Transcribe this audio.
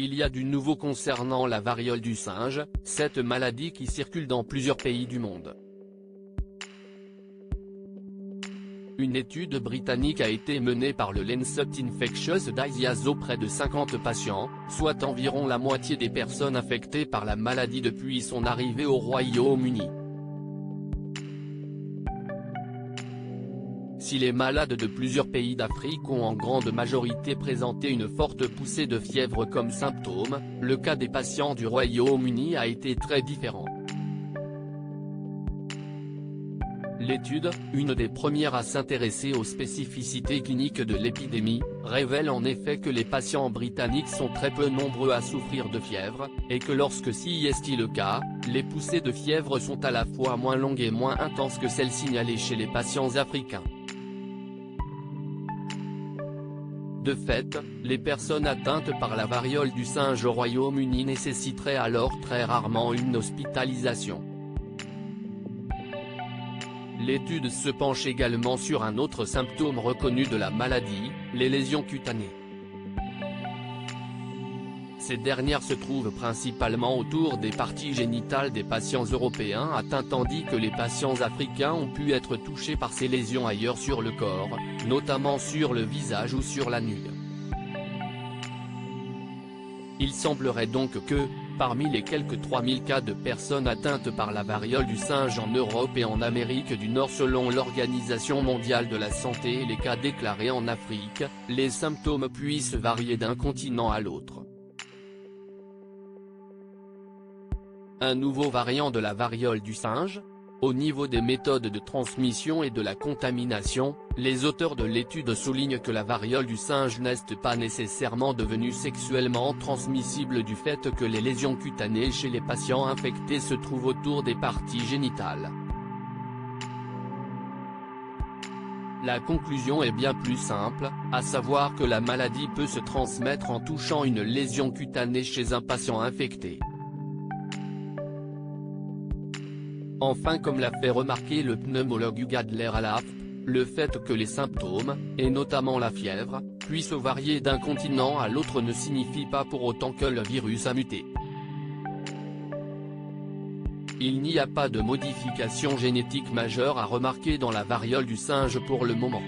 Il y a du nouveau concernant la variole du singe, cette maladie qui circule dans plusieurs pays du monde. Une étude britannique a été menée par le Lancet Infectious Diseases auprès de 50 patients, soit environ la moitié des personnes affectées par la maladie depuis son arrivée au Royaume-Uni. Si les malades de plusieurs pays d'Afrique ont en grande majorité présenté une forte poussée de fièvre comme symptôme, le cas des patients du Royaume-Uni a été très différent. L'étude, une des premières à s'intéresser aux spécificités cliniques de l'épidémie, révèle en effet que les patients britanniques sont très peu nombreux à souffrir de fièvre, et que lorsque ci est le cas, les poussées de fièvre sont à la fois moins longues et moins intenses que celles signalées chez les patients africains. De fait, les personnes atteintes par la variole du singe au Royaume-Uni nécessiteraient alors très rarement une hospitalisation. L'étude se penche également sur un autre symptôme reconnu de la maladie, les lésions cutanées. Ces dernières se trouvent principalement autour des parties génitales des patients européens atteints tandis que les patients africains ont pu être touchés par ces lésions ailleurs sur le corps, notamment sur le visage ou sur la nuque. Il semblerait donc que, parmi les quelques 3000 cas de personnes atteintes par la variole du singe en Europe et en Amérique du Nord selon l'Organisation mondiale de la santé et les cas déclarés en Afrique, les symptômes puissent varier d'un continent à l'autre. Un nouveau variant de la variole du singe ? Au niveau des méthodes de transmission et de la contamination, les auteurs de l'étude soulignent que la variole du singe n'est pas nécessairement devenue sexuellement transmissible du fait que les lésions cutanées chez les patients infectés se trouvent autour des parties génitales. La conclusion est bien plus simple, à savoir que la maladie peut se transmettre en touchant une lésion cutanée chez un patient infecté. Enfin, comme l'a fait remarquer le pneumologue Hugh Adler-Alaft, le fait que les symptômes, et notamment la fièvre, puissent varier d'un continent à l'autre ne signifie pas pour autant que le virus a muté. Il n'y a pas de modification génétique majeure à remarquer dans la variole du singe pour le moment.